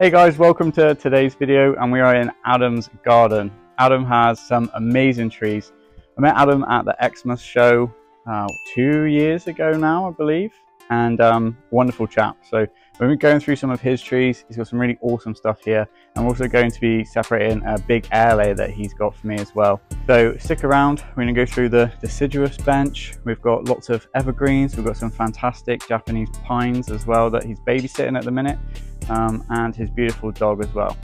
Hey guys, welcome to today's video, and we are in Adam's garden. Adam has some amazing trees. I met Adam at the Xmas show 2 years ago now, I believe, and wonderful chap. So we're going through some of his trees. He's got some really awesome stuff here, and we're also going to be separating a big air layer that he's got for me as well. So stick around, we're going to go through the deciduous bench. We've got lots of evergreens, we've got some fantastic Japanese pines as well that he's babysitting at the minute. And his beautiful dog as well.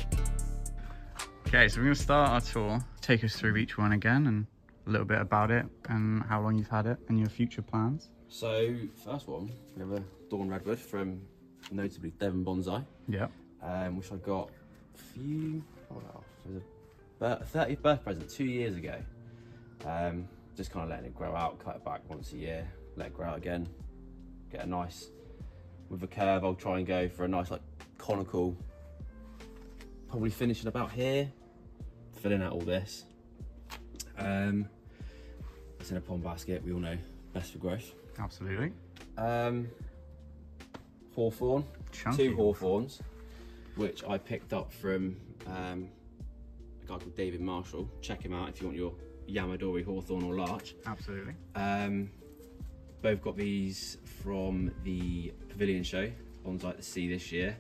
Okay, so we're going to start our tour. Take us through each one again and a little bit about it and how long you've had it and your future plans. So, first one, we have a Dawn Redwood from notably Devon Bonsai. Yeah. Which I got a few, it was a 30th birthday present 2 years ago. Just kind of letting it grow out, cut it back once a year, let it grow out again, get a nice, with a curve, I'll try and go for a nice like conical, probably finishing about here, filling out all this. It's in a pond basket, we all know, best for growth. Absolutely. Hawthorn, Chunky. 2 hawthorns, which I picked up from a guy called David Marshall. Check him out if you want your Yamadori hawthorn or larch. Absolutely. Both got these from the Pavilion show, Bonsai at the Sea this year.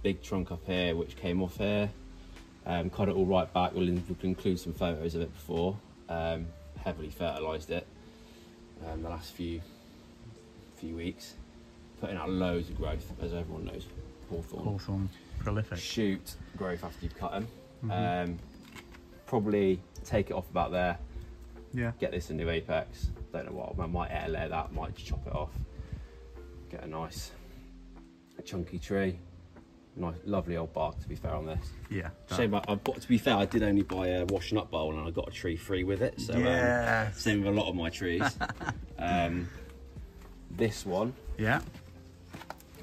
Big trunk up here, which came off here. Cut it all right back. We'll include some photos of it before. Heavily fertilised it the last few weeks. Putting out loads of growth, as everyone knows. Hawthorn, prolific. Shoot growth after you've cut them. Probably take it off about there. Yeah. Get this a new apex. Don't know what, I might air layer that, might just chop it off. Get a nice chunky tree. Nice, lovely old bark to be fair on this. Yeah. Shame to be fair, I did only buy a washing up bowl and I got a tree free with it. So yeah. Same with a lot of my trees. This one. Yeah.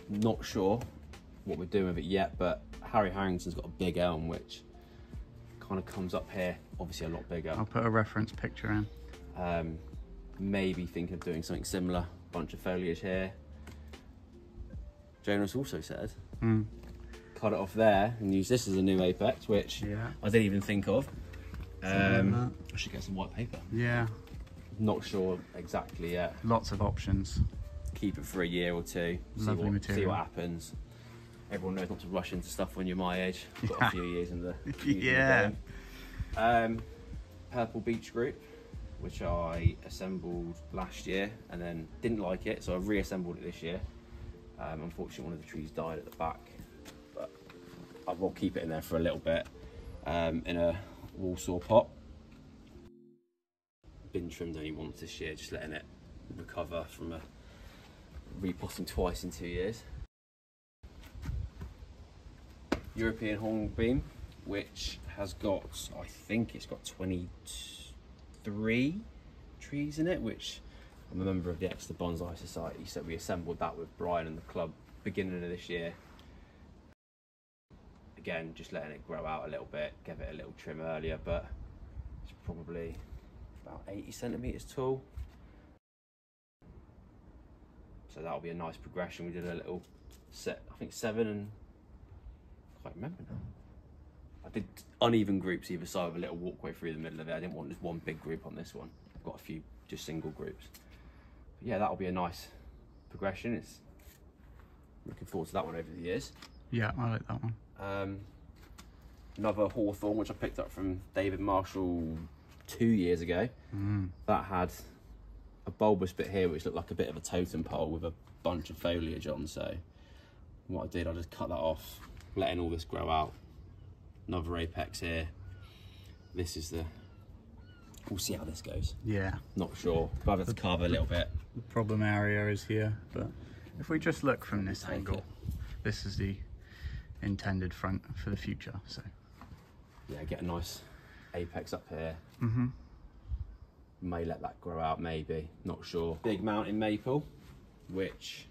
Not sure what we're doing with it yet, but Harry Harrington's got a big elm which kind of comes up here, obviously a lot bigger. I'll put a reference picture in. Maybe think of doing something similar, bunch of foliage here. Jonas also said cut it off there and use this as a new apex, which I didn't even think of. I should get some white paper. Yeah. Not sure exactly yet. Lots of options. Keep it for a year or two, see what happens. Everyone knows not to rush into stuff when you're my age. I've got a few years in the game. Purple Beech Group, which I assembled last year and then didn't like it, so I reassembled it this year. Unfortunately, one of the trees died at the back, but I will keep it in there for a little bit in a wall saw pot. Been trimmed only once this year, just letting it recover from a repotting twice in 2 years. European hornbeam, which has got, I think it's got 23 trees in it, which I'm a member of the Exeter Bonsai Society, so we assembled that with Brian and the club beginning of this year. Again, just letting it grow out a little bit, give it a little trim earlier, but it's probably about 80 centimetres tall. So that'll be a nice progression. We did a little set, I think 7 and I can't remember now. I did uneven groups either side with a little walkway through the middle of it. I didn't want just one big group on this one. I've got a few just single groups. But yeah, that'll be a nice progression. It's looking forward to that one over the years. Yeah, I like that one. Another hawthorn which I picked up from David Marshall 2 years ago. That had a bulbous bit here which looked like a bit of a totem pole with a bunch of foliage on. So what I did, I just cut that off, letting all this grow out. Another apex here. This is the, we'll see how this goes. Yeah. Not sure. I'll have to carve a little bit. The problem area is here, but if we just look from this angle, this is the intended front for the future. So yeah, get a nice apex up here. May let that grow out, maybe, not sure. Big mountain maple, which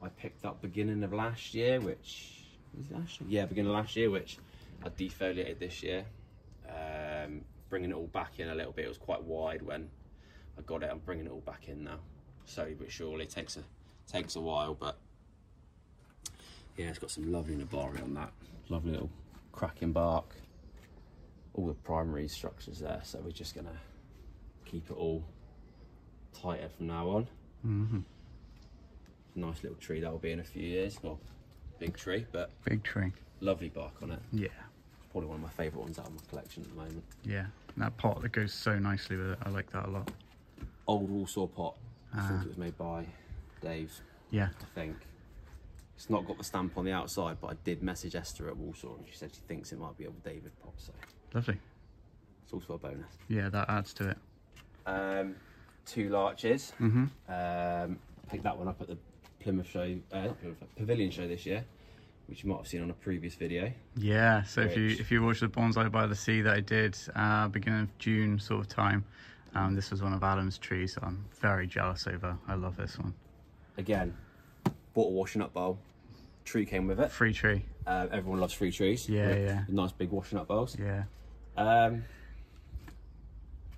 I picked up beginning of last year, which was it last year? Yeah, beginning of last year, which I defoliated this year. Bringing it all back in a little bit. It was quite wide when I got it. I'm bringing it all back in now, slowly but surely. Takes a while, but yeah, it's got some lovely nabari on that. Lovely little cracking bark. All the primary structures there, so we're just gonna keep it all tighter from now on. Nice little tree that will be in a few years. Well, big tree, but big tree. Lovely bark on it. Yeah. Probably one of my favourite ones out of my collection at the moment. Yeah, and that pot that goes so nicely with it. I like that a lot. Old Walsall pot. I think it was made by Dave. Yeah. I think. It's not got the stamp on the outside, but I did message Esther at Walsall and she said she thinks it might be old David pot, so. Lovely. It's also a bonus. Yeah, that adds to it. 2 larches. Picked that one up at the Plymouth show, Pavilion show this year, which you might have seen on a previous video. Yeah, so if you watch the Bonsai by the Sea that I did beginning of June sort of time, this was one of Adam's trees, so I'm very jealous over. I love this one. Again, bought a washing up bowl. Tree came with it. Free tree. Everyone loves free trees. Yeah, yeah. Nice big washing up bowls. Yeah.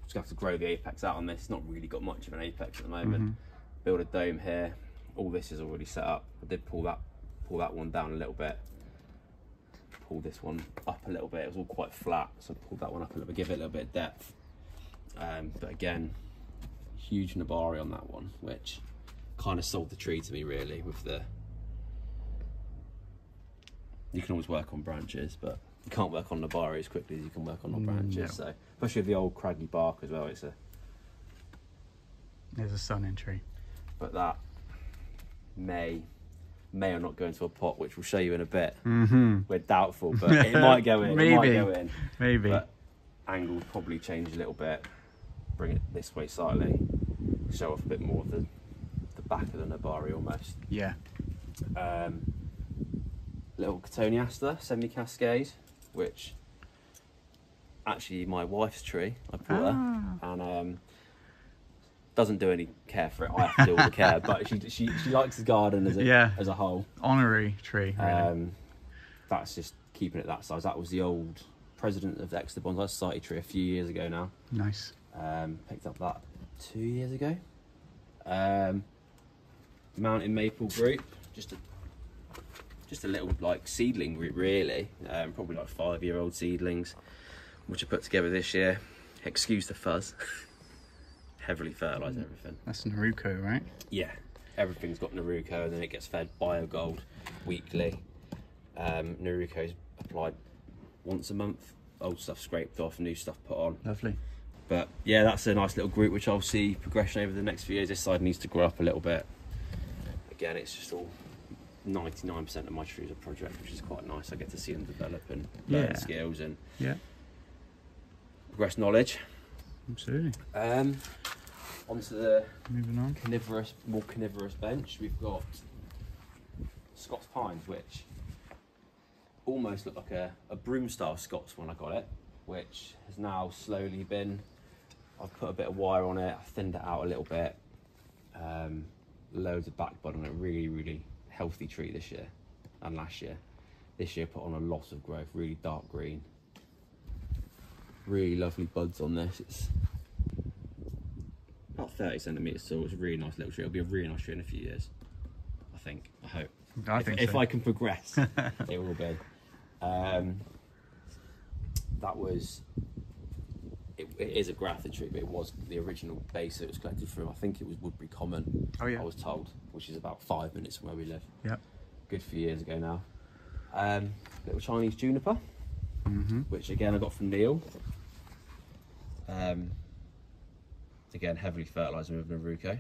Just have to grow the apex out on this. It's not really got much of an apex at the moment. Build a dome here. All this is already set up. I did pull that one down a little bit. Pull this one up a little bit. It was all quite flat, so I pulled that one up a little bit, give it a little bit of depth. But again, huge nabari on that one, which kind of sold the tree to me really. With the, you can always work on branches, but you can't work on nabari as quickly as you can work on the branches. No. So especially with the old craggy bark as well, There's a stunning tree. But that may or not go into a pot, which we'll show you in a bit. We're doubtful, but it might go in. Maybe. It might go in. Maybe. But angle will probably change a little bit. Bring it this way slightly. Show off a bit more of the back of the nabari almost. Yeah. Little Catoniaster, semi-cascade, which actually my wife's tree. I bought her, and doesn't do any care for it. I have to do all the care, but she likes the garden as a whole. Honorary tree. Really. That's just keeping it that size. That was the old president of the Exeter Bonsai Society tree a few years ago now. Nice. Picked up that 2 years ago. Mountain maple group, just a little like seedling group really. Probably like 5-year-old seedlings, which I put together this year. Excuse the fuzz. Heavily fertilised everything. That's Naruko, right? Yeah, everything's got Naruko, and then it gets fed BioGold weekly. Naruko's applied once a month. Old stuff scraped off, new stuff put on. Lovely. But yeah, that's a nice little group which I'll see progression over the next few years. This side needs to grow up a little bit. Again, it's just all 99% of my trees are project, which is quite nice. I get to see them develop and learn skills and progress knowledge. Absolutely. Onto the moving on. More carnivorous bench, we've got Scots pines, which almost look like a broom style Scots when I got it, which has now slowly been, I've put a bit of wire on it, I've thinned it out a little bit, loads of back bud on it. Really healthy tree this year and last year. This year put on a lot of growth, really dark green, really lovely buds on this. It's about 30 centimetres tall. It's a really nice little tree. It'll be a really nice tree in a few years, I think, I hope. If I can progress, it will be. That was, it is a grafted tree, but it was the original base that it was collected from. I think it was Woodbury Common, I was told, which is about 5 minutes from where we live. Yep. Good few years ago now. Little Chinese juniper, which again I got from Neil. Again, heavily fertilised with Naruko,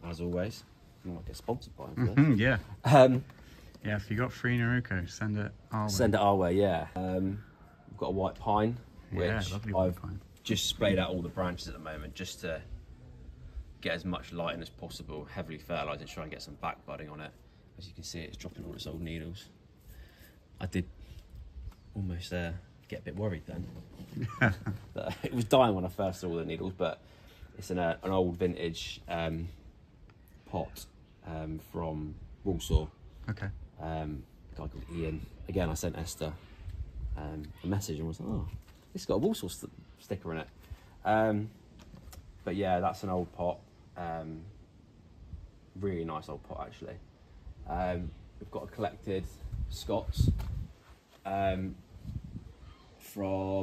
as always. You might get sponsored by him. Yeah. Yeah, if you got free Naruko, send it our way. Send it our way, yeah. We've got a white pine, which lovely I've pine. just sprayed out all the branches at the moment, just to get as much light in as possible, heavily fertilised and try and get some back budding on it. As you can see, it's dropping all its old needles. I did almost get a bit worried then. That it was dying when I first saw the needles, but it's an old vintage pot from Walsall. Okay. A guy called Ian. Again, I sent Esther a message and was like, oh, this has got a Walsall sticker in it. But yeah, that's an old pot. Really nice old pot, actually. we've got a collected Scots from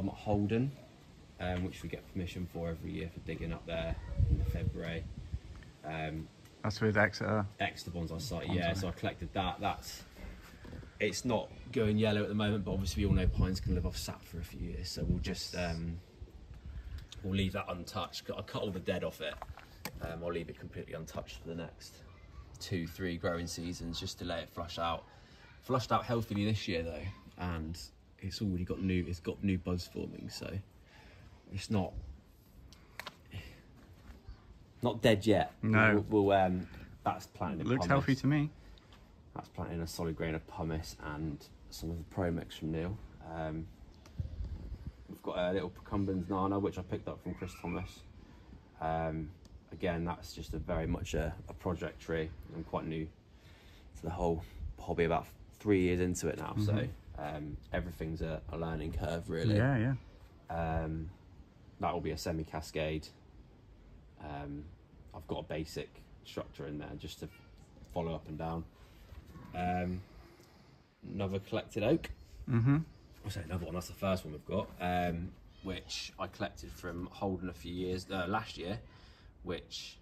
Holden, which we get permission for every year for digging up there in February. That's with Exeter Bonsai site, yeah. So I collected that. It's not going yellow at the moment, but obviously we all know pines can live off sap for a few years, so we'll just we'll leave that untouched. I cut all the dead off it. I'll leave it completely untouched for the next 2-3 growing seasons, just to let it flush out. Flushed out healthily this year though, and it's already got new buds forming, so it's not dead yet. No. We'll that's planted in looks pumice. healthy to me. That's planted in a solid grain of pumice and some of the Pro Mix from Neil. We've got a little Procumbens Nana, which I picked up from Chris Thomas. Again, that's just very much a project tree. I'm quite new to the whole hobby, about 3 years into it now, so everything's a learning curve, really. Yeah. That will be a semi-cascade. I've got a basic structure in there just to follow up and down. Another collected oak. I'll say another one, that's the first one we've got, which I collected from Holden a few years, last year, which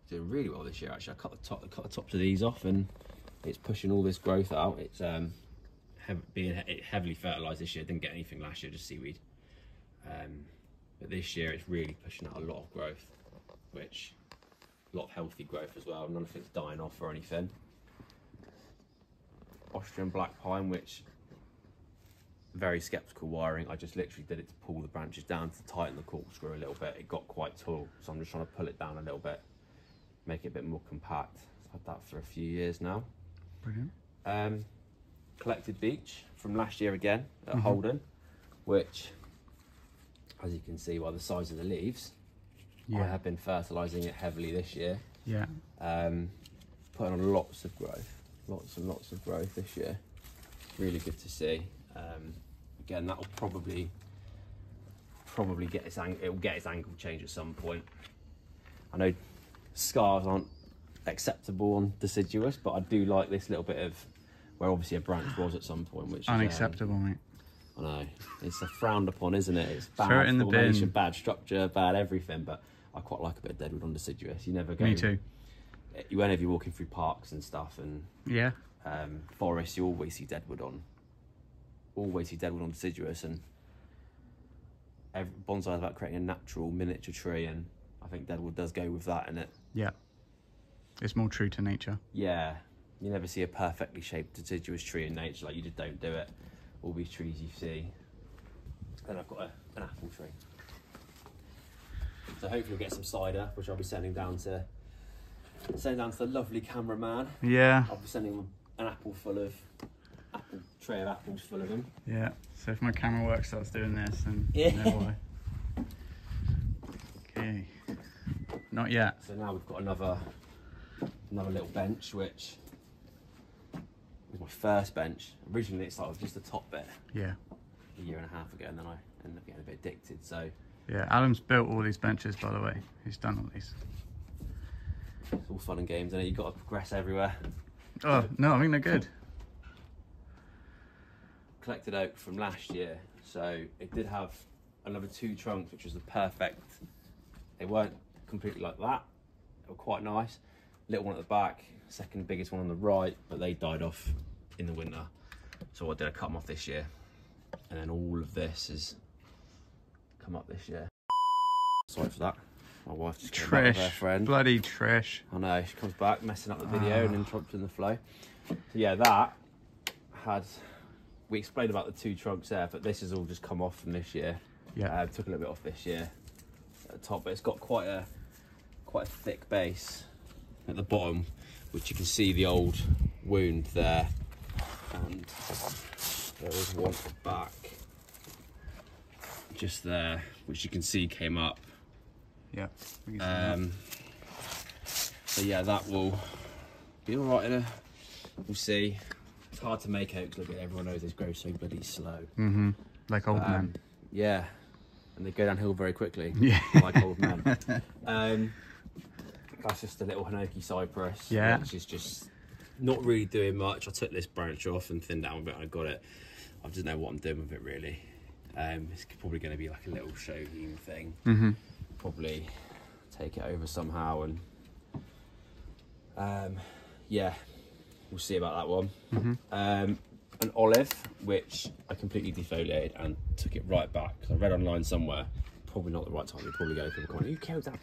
is doing really well this year actually. I cut the tops of these off and it's pushing all this growth out. It's being heavily fertilised this year, didn't get anything last year, just seaweed. But this year it's really pushing out a lot of growth, which, a lot of healthy growth as well, none of it's dying off or anything. Austrian black pine, which, very sceptical wiring. I just literally did it to pull the branches down to tighten the corkscrew a little bit. It got quite tall, so I'm just trying to pull it down a little bit, make it a bit more compact. I've had that for a few years now. Brilliant. Collected beech from last year again at Holden, which, as you can see by the size of the leaves, I have been fertilising it heavily this year. Yeah. Putting on lots of growth, lots and lots of growth this year. Really good to see. Again, that will probably get its angle. It will get its angle changed at some point. I know scars aren't acceptable on deciduous, but I do like this little bit of where obviously a branch was at some point, which unacceptable, mate. I know it's a frowned upon, isn't it? It's bad Throw it in the bin. formation, bad structure, bad everything. But I quite like a bit of deadwood on deciduous. You never go. Me too. Whenever you're walking through parks and stuff and forests, you always see deadwood on. Always see deadwood on deciduous, and bonsai is about creating a natural miniature tree, and I think deadwood does go with that in it. Yeah, it's more true to nature. Yeah, you never see a perfectly shaped deciduous tree in nature. Like, you just don't do it. All these trees you see. And I've got an apple tree, so hopefully we'll get some cider, which I'll be sending down to the lovely cameraman. Yeah, I'll be sending him an tray of apples full of them. Yeah, so if my camera work starts doing this, then Yeah. you know why. Okay, not yet. So now we've got another little bench, which was my first bench. Originally it started with just the top bit Yeah. a year and a half ago, and then I ended up getting a bit addicted. So Yeah, Adam's built all these benches, by the way. He's done all these. it's all fun and games, and you've got to progress everywhere. Oh, no, I think they're good. Collected oak from last year, so it did have another 2 trunks, which was the perfect. They weren't completely like that. They were quite nice. Little one at the back, second biggest one on the right, but they died off in the winter. So I did cut them off this year, and then all of this has come up this year. Sorry for that. My wife just came back with her friend. Bloody Trish. I know, she comes back messing up the video and interrupting the flow. So yeah, that had. We explained about the 2 trunks there, but this has all just come off from this year. Yeah. Took a little bit off this year at the top, but it's got quite a thick base at the bottom, which you can see the old wound there, and there is one at the back just there, which you can see came up. Yeah. So yeah, that will be all right. We'll see. It's hard to make oaks. Look, everyone knows they grow so bloody slow. Like old men. Yeah, and they go downhill very quickly. Yeah. Like old men. That's just a little Hinoki cypress. Yeah. Which is just not really doing much. I took this branch off and thinned down a bit and I got it. I just know what I'm doing with it really. It's probably going to be like a little showroom thing. Probably take it over somehow and yeah, we'll see about that one. An olive, which I completely defoliated and took it right back because I read online somewhere, probably not the right time. You're probably going to comment, you killed that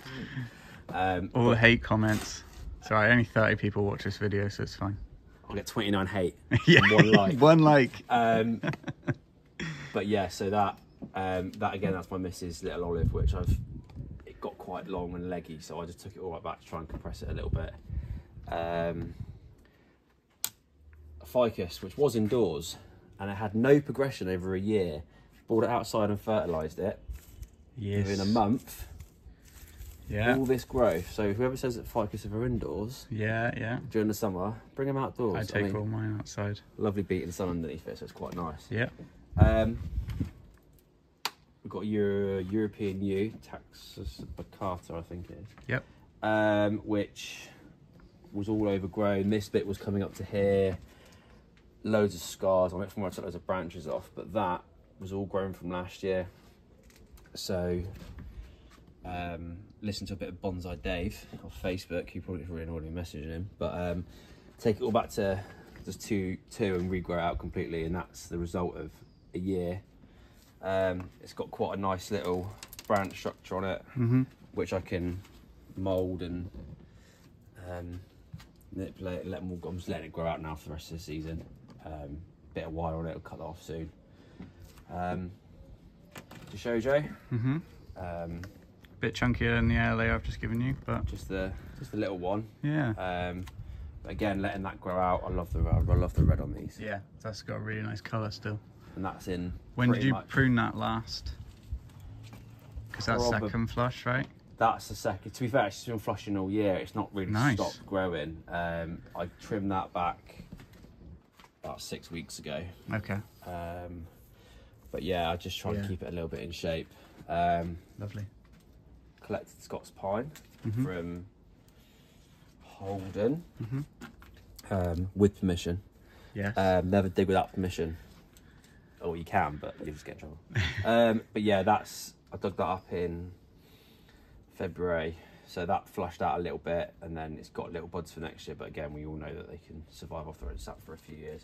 plant. All the hate comments. Sorry, only 30 people watch this video, so it's fine. I'll get 29 hate. Yeah, and 1 like. 1 like. But yeah, so that again, that's my missus' little olive, which it got quite long and leggy, so I just took it all right back to try and compress it a little bit. A ficus, which was indoors, and it had no progression over a year. Brought it outside and fertilised it. Yes. Within a month. Yeah. All this growth. So whoever says that ficus are indoors. Yeah. During the summer, bring them outdoors. I take all mine outside. Lovely beating sun underneath it, so it's quite nice. Yeah. We've got your European yew, Taxus baccata, I think it is. Yep. Which was all overgrown. This bit was coming up to here. Loads of scars on it from where I took loads of branches off, but that was all grown from last year. So, listen to a bit of Bonsai Dave on Facebook. You probably already know me messaging him, but take it all back to just two and regrow it out completely, and that's the result of a year. It's got quite a nice little branch structure on it, which I can mould and manipulate and let them all go. I'm just letting it grow out now for the rest of the season. Bit of wire on it, I'll cut that off soon. To Shoujo. Bit chunkier than the ALA I've just given you, but just the little one. Yeah. But again, letting that grow out. I love the red on these. Yeah, that's got a really nice colour still. And that's in. When did you prune that last? Because that's second flush, right? That's the second. To be fair, it's been flushing all year. It's not really stopped growing. I trimmed that back about 6 weeks ago. Okay. But yeah, I just try to keep it a little bit in shape. Lovely. Collected Scots pine from Holden with permission. Yeah. Never dig without permission. Oh, you can, but you just get in trouble. But yeah, I dug that up in February, so that flushed out a little bit, and then it's got little buds for next year. But again, we all know that they can survive off the road sap for a few years.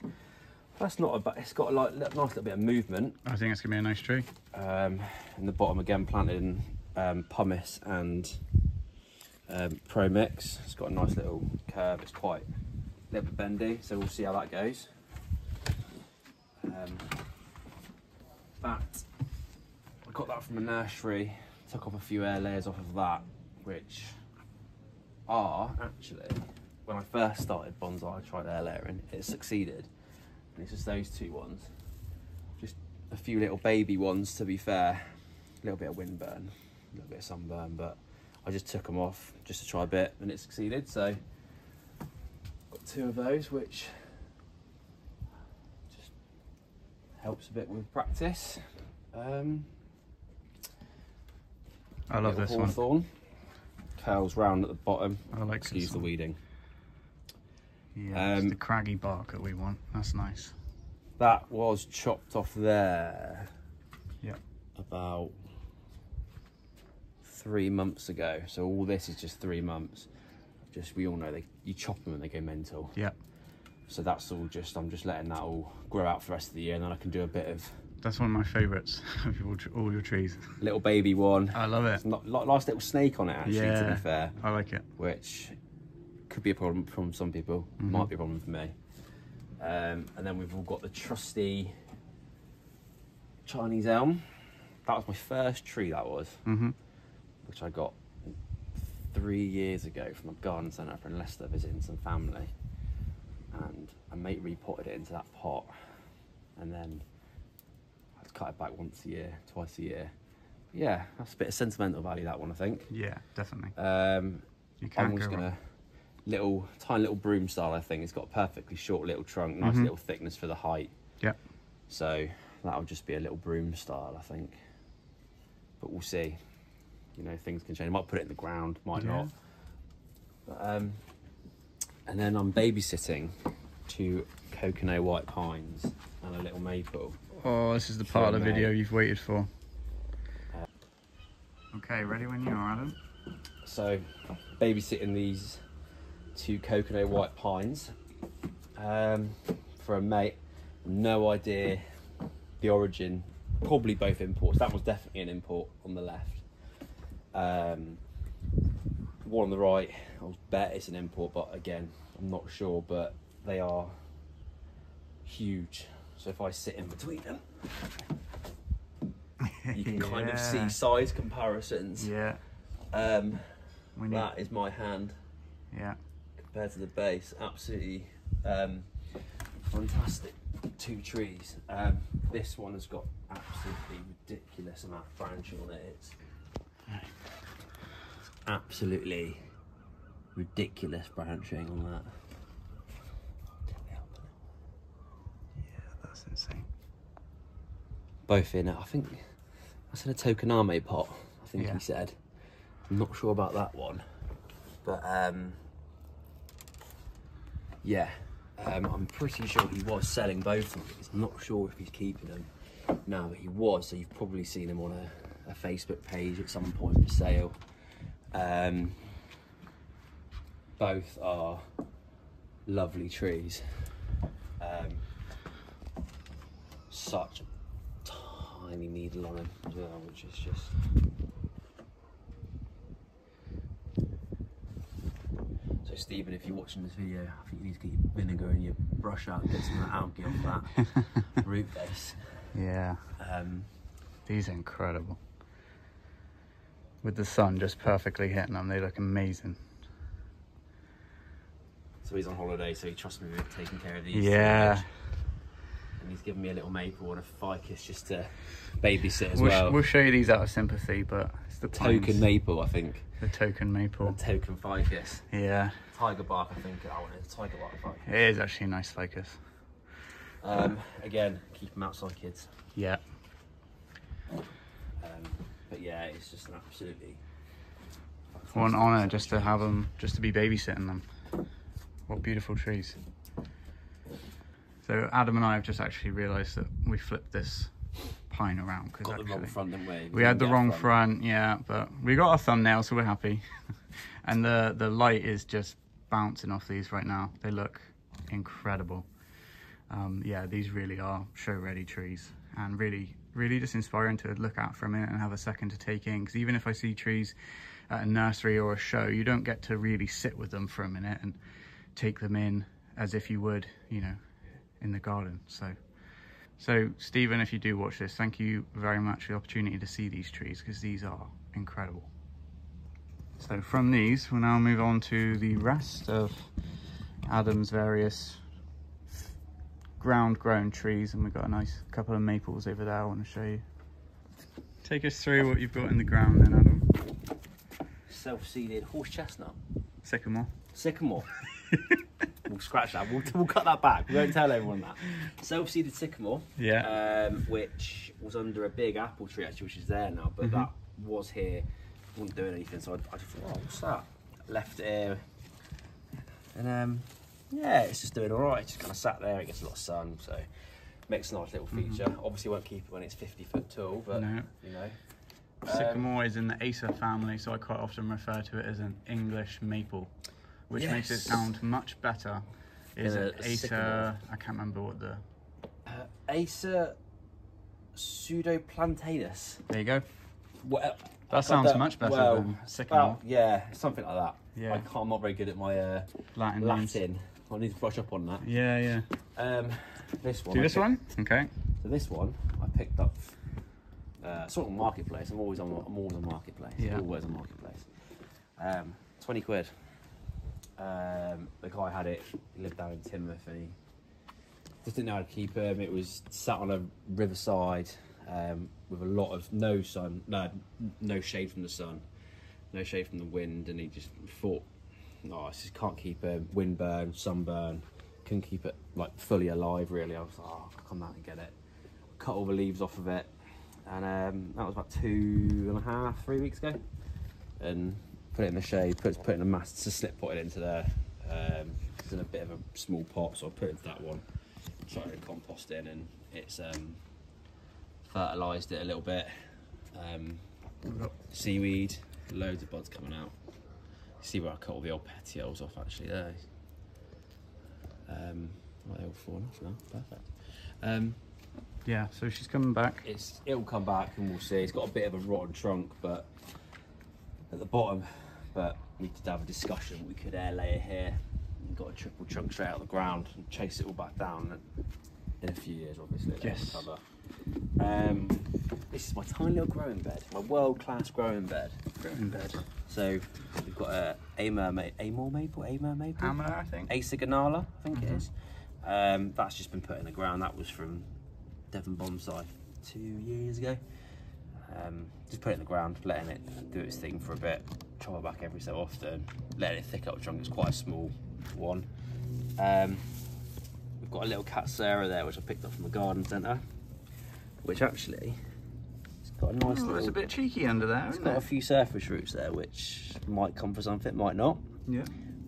That's not a, it's got a nice little bit of movement. I think it's gonna be a nice tree. In the bottom again, planted in pumice and Pro Mix. It's got a nice little curve. It's quite a little bit bendy, so we'll see how that goes. I got that from a nursery. Took off a few air layers off of that, which are actually, when I first started bonsai, I tried air layering. It succeeded. And it's just those two ones. Just a few little baby ones, to be fair. A little bit of windburn, a little bit of sunburn, but I just took them off just to try a bit, and it succeeded. So got 2 of those, which just helps a bit with practice. I love this one. Curls round at the bottom. I like Excuse the weeding. Yeah, it's the craggy bark that we want. That's nice. That was chopped off there. Yep. About 3 months ago. So all this is just 3 months. We all know you chop them and they go mental. Yeah. So that's all I'm just letting that all grow out for the rest of the year, and then I can do a bit of. That's one of my favourites of all your trees. Little baby one. I love it. It's not nice little snake on it actually. Yeah, to be fair. I like it. Which could be a problem from some people. Might be a problem for me. And then we've all got the trusty Chinese elm. That was my first tree. That was, which I got 3 years ago from a garden centre up in Leicester visiting some family, and a mate repotted it into that pot, and then I'd cut it back once a year, twice a year. Yeah, that's a bit of sentimental value, that one, I think. Yeah, definitely. You can't I'm just gonna tiny little broom style. I think it's got a perfectly short little trunk, nice little thickness for the height. Yeah. So that'll just be a little broom style, I think. But we'll see. You know, things can change. I might put it in the ground, might not. But And then I'm babysitting 2 coconut white pines and a little maple. Oh, this is the part of the video you've waited for. Okay, ready when you are, Adam. So, babysitting these 2 coconut white pines for a mate. No idea the origin. Probably both imports. That was definitely an import on the left. One on the right, I bet it's an import, but again, I'm not sure. But they are huge. So if I sit in between them, you can kind of see size comparisons. Yeah. That is my hand. Yeah. Compared to the base, absolutely fantastic 2 trees. This one has got absolutely ridiculous amount of branching on it. It's absolutely ridiculous branching on that. Yeah, that's insane. Both in it. I think that's in a tokoname pot. I think he said. I'm not sure about that one, but yeah, I'm pretty sure he was selling both of these. I'm not sure if he's keeping them now, but he was. So you've probably seen him on a Facebook page at some point for sale. Both are lovely trees. Such a tiny needle on them as well, which is just. So Stephen, if you're watching this video, I think you need to get your vinegar and your brush out and get some of that algae off that root base. Yeah. These are incredible. With the sun just perfectly hitting them, they look amazing. So he's on holiday, so he trusts me with taking care of these. Yeah. And he's given me a little maple and a ficus just to babysit as well. We'll show you these out of sympathy, but it's the token maple, I think. The token maple. The token ficus. Yeah. Tiger bark, I think. I wanted a tiger bark ficus. It is actually a nice ficus. Again, keep them outside, kids. Yeah. But yeah, it's just an absolutely. What an honour just to have them, just to be babysitting them. What beautiful trees. So Adam and I have just actually realised that we flipped this pine around because got the wrong front, didn't we? We had the wrong front, yeah, but we got our thumbnail, so we're happy. And the light is just bouncing off these right now. They look incredible. Yeah, these really are show-ready trees, and really just inspiring to look at for a minute and have a second to take in. Because even if I see trees at a nursery or a show, you don't get to really sit with them for a minute and take them in as if you would, you know, in the garden. So Stephen, if you do watch this, thank you very much for the opportunity to see these trees, because these are incredible. So from these, we'll now move on to the rest of Adam's various ground grown trees, and we've got a nice couple of maples over there I want to show you. Take us through what you've got in the ground then, Adam. Self-seeded horse chestnut. Sycamore. Sycamore. We'll scratch that. We'll cut that back. We won't tell everyone that. Self-seeded sycamore. Yeah. Which was under a big apple tree actually, which is there now, but that was here. Wasn't doing anything, so I just thought, oh, what's that? Left it here, and yeah, it's just doing all right. It's just kind of sat there. It gets a lot of sun, so makes a nice little feature. Obviously, won't keep it when it's 50 foot tall, but no. You know. Sycamore is in the Acer family, so I quite often refer to it as an English maple, which makes it sound much better. Is it Acer? I can't remember what the Acer pseudoplantanus. There you go. Well, that sounds much better than sycamore. Yeah, something like that. Yeah. I'm not very good at my Latin. I need to brush up on that. Yeah. This one. Do this one? Okay. So this one I picked up sort of marketplace. I'm always on marketplace. Yeah. Always on marketplace. 20 quid. The guy had it. He lived down in Timoth, and he just didn't know how to keep him. It was sat on a riverside with a lot of no shade from the sun, no shade from the wind, and he just thought, oh, I just can't keep him. Windburn, sunburn, couldn't keep it like fully alive really. I was like, oh, I'll come down and get it. Cut all the leaves off of it, and that was about 2.5, 3 weeks ago, and put it in the shade, put it in a mass to slip potted into there. It's in a bit of a small pot, so I put it into that one, tried to compost in, and it's fertilised it a little bit. Seaweed, loads of buds coming out. See where I cut all the old petioles off actually there. Well, they're all falling off now, perfect. Yeah, so she's coming back. It'll come back and we'll see. It's got a bit of a rotten trunk but at the bottom, but we could have a discussion. We could air layer here. We've got a triple trunk straight out of the ground and chase it all back down in a few years, obviously. Yes. Cover. This is my tiny little growing bed, my world-class growing bed. So we've got a Amur maple, Amur, I think. Asaganala, I think it is. That's just been put in the ground. That was from Devon Bonsai 2 years ago. Just put it in the ground, letting it do its thing for a bit, chop it back every so often, letting it thick up the trunk. It's quite a small one. We've got a little Catsera there, which I picked up from the garden centre, which actually it's got a nice little... It's a bit cheeky under there, It's isn't got it? a few surface roots there, which might come for something, might not. Yeah.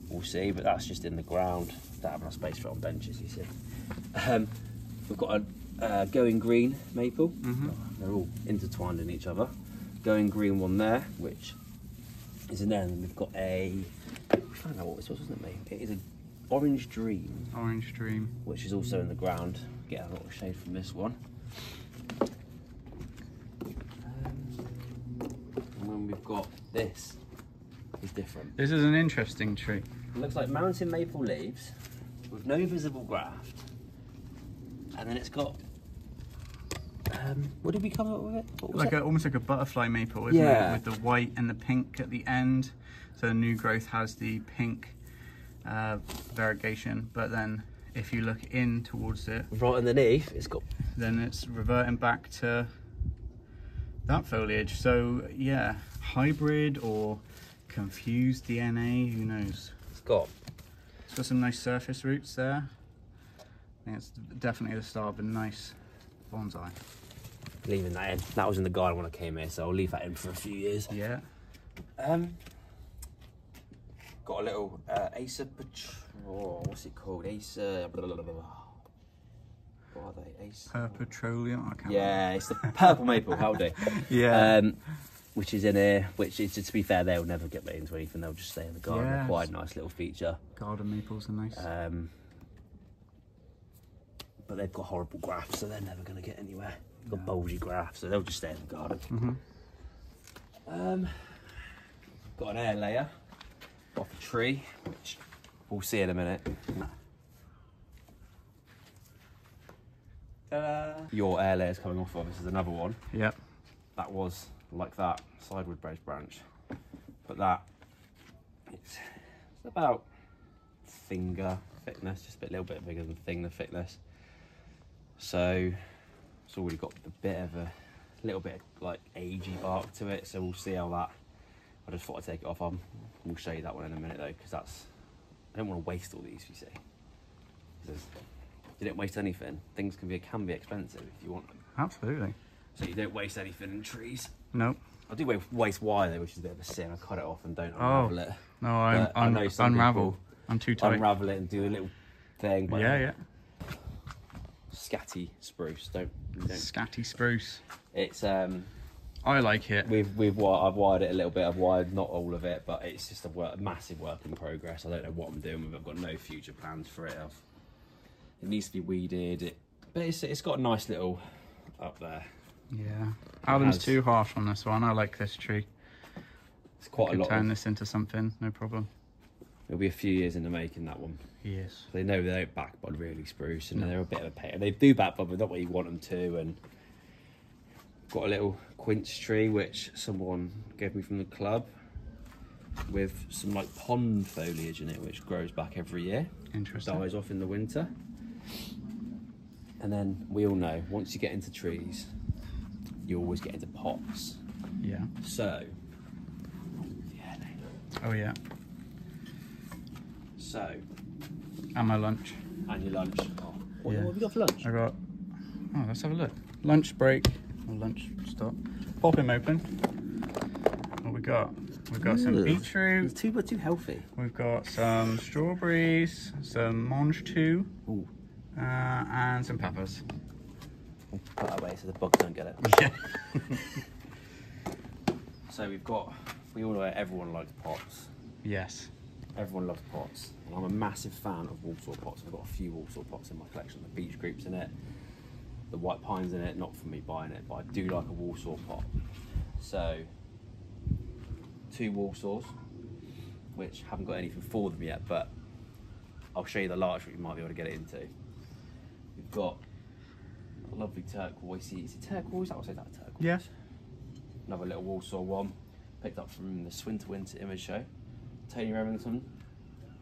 We'll see, but that's just in the ground. Don't have enough space for it on benches, you see. We've got a going green maple. They're all intertwined in each other. Going green one there, which is in there, and we've got a... I don't know what this was, wasn't it, mate? It is an orange dream. Orange dream. Which is also in the ground. Get a little shade from this one. And then we've got this. It's different. This is an interesting tree. It looks like mountain maple leaves with no visible graft, and then it's got what did we come up with it? What was Like it? almost like a butterfly maple, isn't it? With the white and the pink at the end. So the new growth has the pink variegation, but then if you look in towards it, Right underneath, it's got... then it's reverting back to that foliage. So yeah, hybrid or confused DNA, who knows? It's got some nice surface roots there. I think it's definitely the start of a nice bonsai. leaving that in. That was in the garden when I came here, so I'll leave that in for a few years. Yeah. Got a little Acer Patrol. What's it called? Acer. Blah, blah, blah, blah. What are they? Acer. Petroleum. I can't Yeah, remember. it's the purple maple. Howdy. Yeah. Which is in here. Which is, to be fair, they'll never get made into anything. They'll just stay in the garden. Yeah. They're quite a nice little feature. Garden maples are nice. But they've got horrible grafts, so they're never going to get anywhere. They've got bulgy grafts, so they'll just stay in the garden. Got an air layer off a tree, which we'll see in a minute. Your air layer's coming off of. This is another one. Yep. That was like that, sidewood brace branch. But that, it's about finger thickness, just a little bit bigger than finger thickness. So it's already got a bit of a little bit of like agey bark to it. So we'll see how that. I just thought I'd take it off. We'll show you that one in a minute though, because that's, I don't want to waste all these. You see, you don't waste anything. Things can be expensive if you want them. Absolutely. So you don't waste anything in trees. Nope. I do waste wire though, which is a bit of a sin. I cut it off and don't unravel it. No, I know some unravel. I'm too tight. Unravel it and do a little thing. But Yeah. Scatty spruce. Don't. Scatty spruce. It's I like it. I've wired it a little bit. I've wired not all of it, but it's just a massive work in progress. I don't know what I'm doing with it. I've got no future plans for it. It needs to be weeded. But it's got a nice little up there. Yeah. Adam's too harsh on this one. I like this tree. It's quite a lot. Turn this into something, no problem. It'll be a few years in the making, that one. Yes. They know they don't back bud really spruce, and they're a bit of a pain. They do back bud, but not what you want them to. And got a little quince tree which someone gave me from the club with some like pond foliage in it, which grows back every year. Interesting. Dies off in the winter. And then we all know once you get into trees, you always get into pots. Yeah. So, Oh yeah. So. And my lunch. And your lunch. Oh, what Yeah. have you got for lunch? I got. Oh, let's have a look. Lunch break. Or lunch stop. Pop him open. What we got? We've got some beetroot. It's too healthy. We've got some strawberries, some mange tout, and some peppers. We'll put that away so the bugs don't get it. Yeah. So we all know everyone likes pots. Yes. Everyone loves pots. And I'm a massive fan of Walsall pots. I've got a few Walsall pots in my collection. The beech group's in it, the white pine's in it, not for me buying it, but I do like a Walsall pot. So, 2 Walsalls, which haven't got anything for them yet, but I'll show you the large route you might be able to get it into. We've got a lovely turquoise. Is it turquoise? I would say that turquoise. Yeah. Another little Walsall one, picked up from the Swinter Winter Image Show. Tony Remington,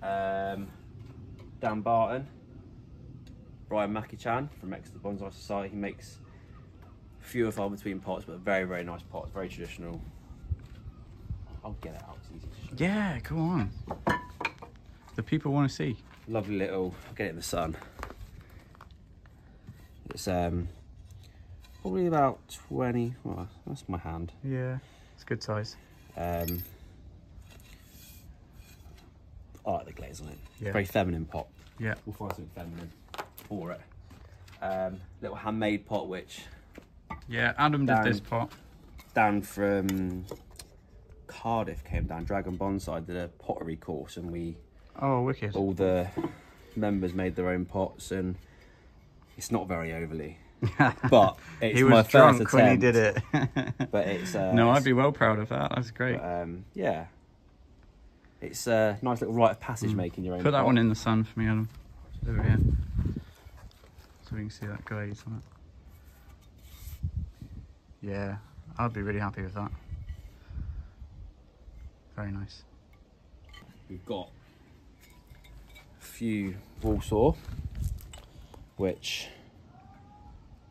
Dan Barton, Brian Mackichan from Exeter Bonsai Society. He makes few and far between pots, but very, very nice pots, very traditional. I'll get it out, it's easy to show. Yeah, go on. The people want to see. Lovely little, I'll get it in the sun. It's probably about 20, well, that's my hand. Yeah, it's good size. I like the glaze on it. Yeah. Very feminine pot. Yeah. We'll find something feminine for it. Little handmade pot, which Yeah, Adam did this pot. Dan from Cardiff came down, Dragon Bonsai, did a pottery course, and Oh, wicked. all the members made their own pots, and it's not very overly. But it's he was my first drunk attempt, when he did it. but it's no, I'd be well proud of that. That's great. But, yeah, it's a nice little rite of passage making your own. Put that pot. one in the sun for me, Adam. Over here, so we can see that glaze on it. Yeah, I'd be really happy with that. Very nice. We've got a few Walsall, which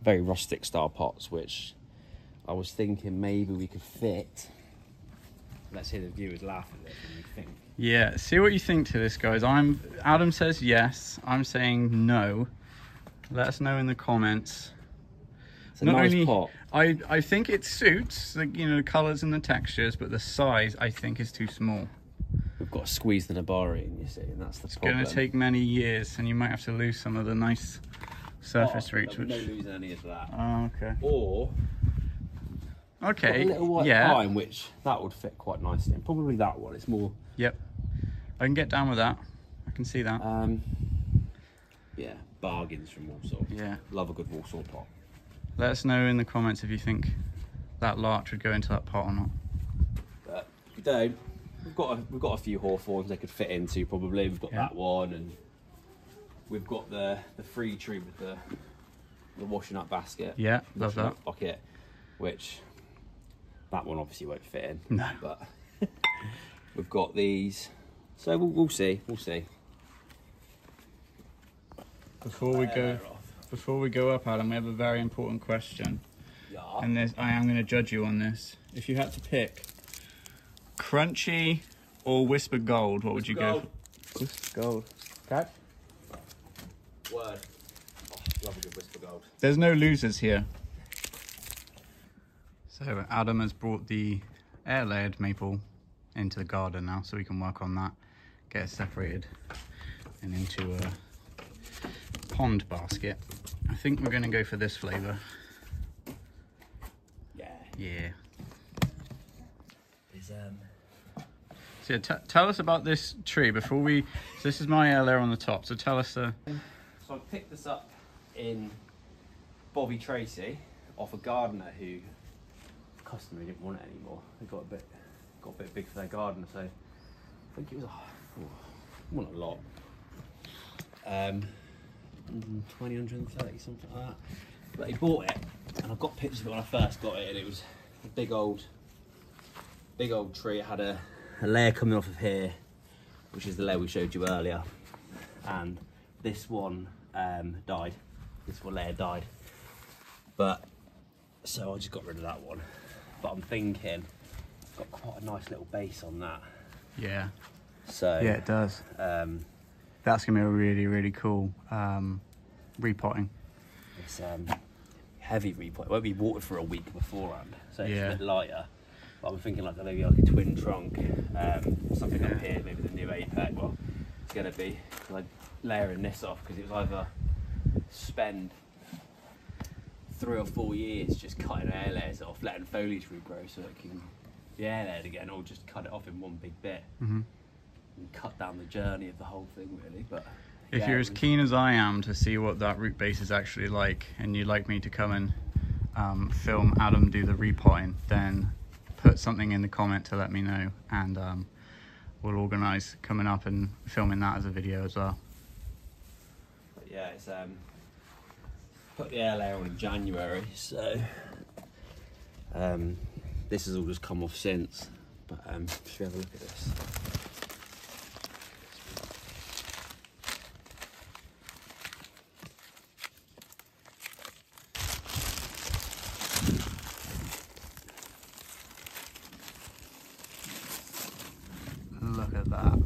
very rustic style pots, which I was thinking maybe we could fit. Let's hear the viewers laugh at this and we think. Yeah, see what you think to this, guys. Adam says yes. I'm saying no. Let us know in the comments. It's a nice pot. I think it suits the the colours and the textures, but the size I think is too small. We've got to squeeze the Nabari in, you see, and that's the problem. It's going to take many years, and you might have to lose some of the nice surface roots. No losing any of that. Oh, okay. Or okay, a little white yeah. pine, which that would fit quite nicely. And probably that one. It's more. Yep, I can get down with that. I can see that. Yeah, bargains from Walsall. Yeah, Love a good Walsall pot. let us know in the comments if you think that larch would go into that pot or not. But if we don't, we've got a few hawthorns they could fit into probably. We've got that one, and we've got the free tree with the washing up basket. Yeah, love that. Bucket, which that one obviously won't fit in. No. But we've got these, so we'll see. We'll see. Before we go up, Adam, we have a very important question. Yeah. And I am going to judge you on this. If you had to pick crunchy or whisper gold, what would you go for? Whisper gold. Okay. Word. Oh, love a good whisper gold. There's no losers here. So Adam has brought the air layered maple into the garden now, so we can work on that, get it separated and into a pond basket. I think we're going to go for this flavour. Yeah. So yeah, tell us about this tree before we. So this is my air layer on the top. So tell us. So I picked this up in Bobby Tracy off a gardener who customer didn't want it anymore. They got a bit big for their garden, so I think it was not a lot. 120, 130, something like that. But he bought it, and I've got pictures of it when I first got it, and it was a big old tree. It had a layer coming off of here, which is the layer we showed you earlier, and this one died. This one layer died. But so I just got rid of that one. But I'm thinking it's got quite a nice little base on that. Yeah. So yeah, it does. That's gonna be a really, really cool repotting. It's heavy repot. It won't be watered for a week beforehand, so it's a bit lighter. But I'm thinking like maybe like a twin trunk, something up here, maybe the new apex. Well, it's going to be like layering this off, because it was either spend 3 or 4 years just cutting air layers off, letting foliage regrow so it can be air layered again, or just cut it off in one big bit and cut down the journey of the whole thing, really. But if you're as keen as I am to see what that root base is actually like, and you'd like me to come and film Adam do the repotting, then put something in the comment to let me know, and we'll organise coming up and filming that as a video as well. But yeah, it's put the air layer on in January, so this has all just come off since. But should we have a look at this? Look at that.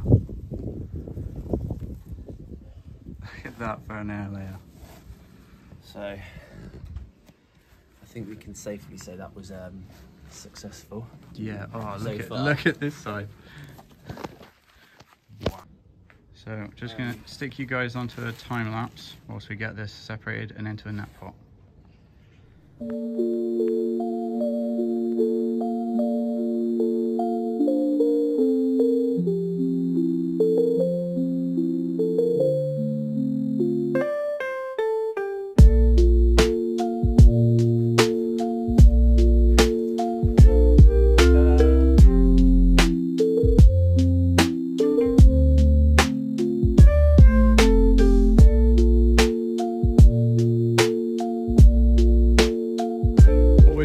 Look at that for an air layer. So I think we can safely say that was successful. Yeah. Oh, so look at this side. Wow. So just gonna stick you guys onto a time lapse whilst we get this separated and into a net pot.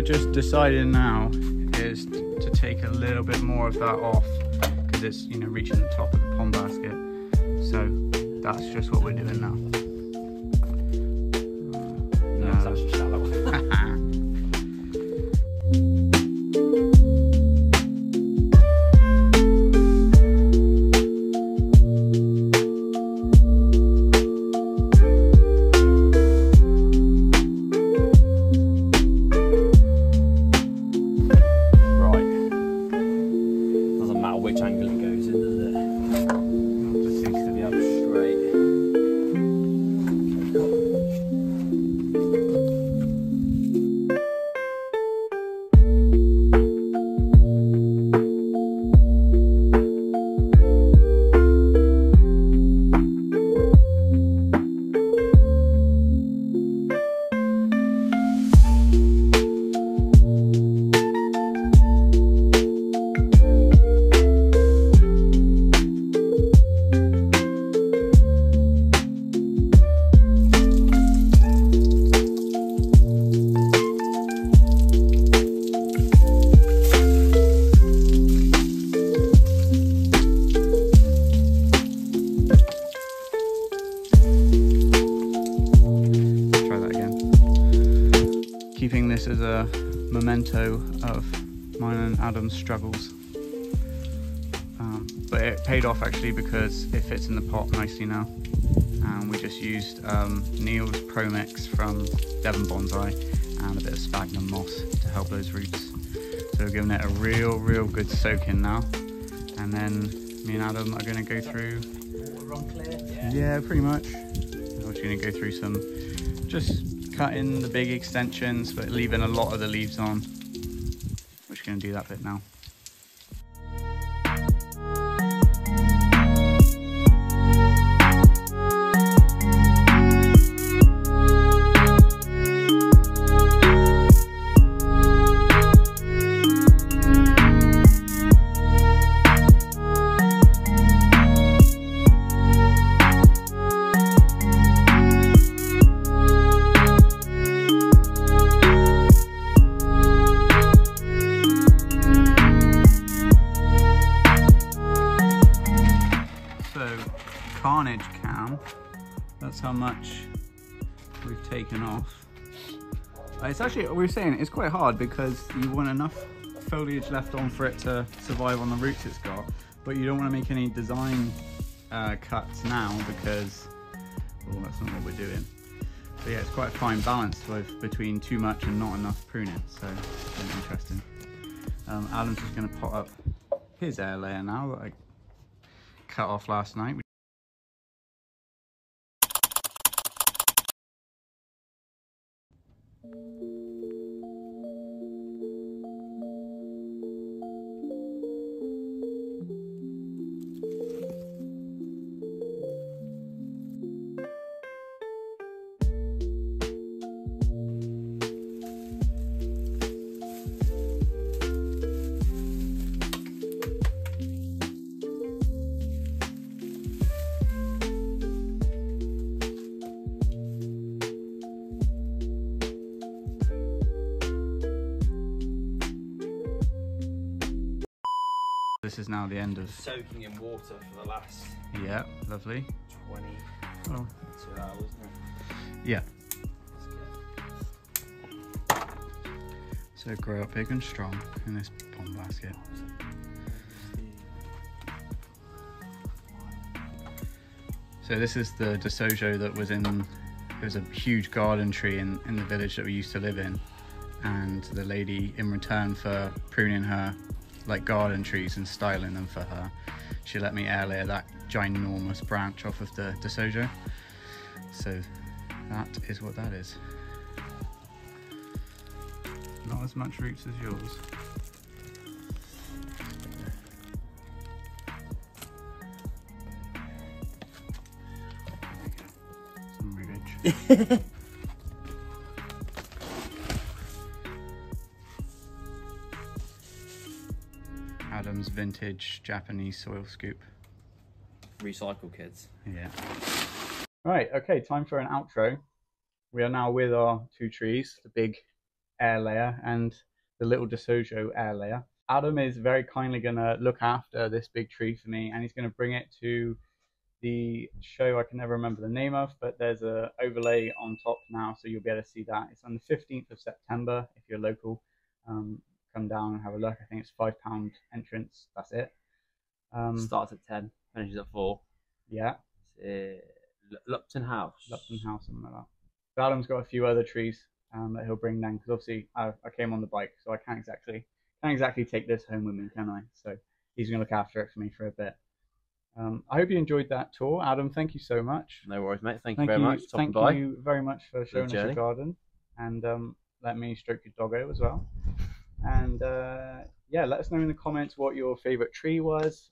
Just deciding now is to take a little bit more of that off, because it's, you know, reaching the top of the pond basket. So that's just what we're doing now. No, it's actually shallow. Which angle it goes in, does it? Just seems to be up straight. Keeping this as a memento of mine and Adam's struggles. But it paid off actually, because it fits in the pot nicely now. And we just used Neil's Pro Mix from Devon Bonsai and a bit of sphagnum moss to help those roots. So we're giving it a real good soak in now. And then me and Adam are going to go through... Water run clear? Yeah, pretty much. We're just going to go through some, just cutting the big extensions but leaving a lot of the leaves on. We're just going to do that bit now. Carnage cam, that's how much we've taken off. It's actually, we were saying, it's quite hard because you want enough foliage left on for it to survive on the roots it's got, but you don't want to make any design cuts now because, well, that's not what we're doing. So yeah, it's quite a fine balance between too much and not enough pruning, so it's really interesting. Adam's just going to pot up his air layer now that I cut off last night. This is now the end of soaking in water for the last lovely 22 hours, isn't it? Yeah. So grow up big and strong in this pond basket. So this is the Desojo that was in, there was a huge garden tree in the village that we used to live in, and the lady, in return for pruning her like garden trees and styling them for her, she let me air layer that ginormous branch off of the Desojo. So that is what that is. Not as much roots as yours. Some rootage. Adam's vintage Japanese soil scoop. Recycle, kids. Yeah. Right, okay, time for an outro. We are now with our two trees, the big air layer and the little Desojo air layer. Adam is very kindly going to look after this big tree for me, and he's going to bring it to the show I can never remember the name of, but there's a overlay on top now, so you'll be able to see that. It's on the 15th of September if you're local. Come down and have a look. I think it's £5 entrance. That's it. Starts at 10, finishes at 4. Yeah. Lupton House. Lupton House, something like that. So Adam's got a few other trees that he'll bring down, because obviously I came on the bike, so I can't exactly take this home with me, can I? So he's going to look after it for me for a bit. I hope you enjoyed that tour. Adam, thank you so much. No worries, mate. Thank you very much. Thank you very much for showing us your garden, and let me stroke your doggo as well. And yeah, let us know in the comments what your favorite tree was.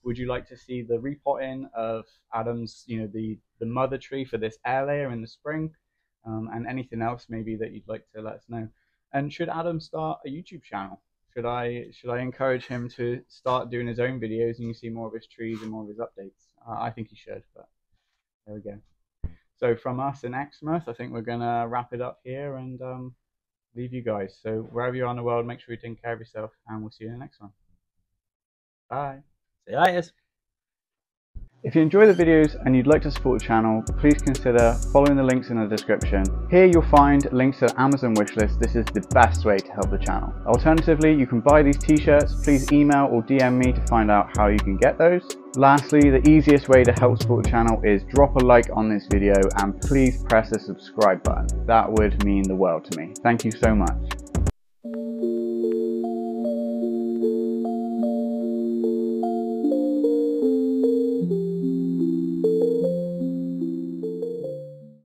Would you like to see the repotting of Adam's, the mother tree for this air layer in the spring, and anything else maybe that you'd like to let us know? And should Adam start a YouTube channel? Should I encourage him to start doing his own videos and you see more of his trees and more of his updates? I think he should, but there we go. So from us in Exmouth, I think we're gonna wrap it up here and leave you guys. So wherever you are in the world, make sure you're taking care of yourself, and we'll see you in the next one. Bye. See you later. If you enjoy the videos and you'd like to support the channel, please consider following the links in the description. Here you'll find links to the Amazon wishlist. This is the best way to help the channel. Alternatively, you can buy these t-shirts. Please email or DM me to find out how you can get those. Lastly, the easiest way to help support the channel is drop a like on this video, and please press the subscribe button. That would mean the world to me. Thank you so much.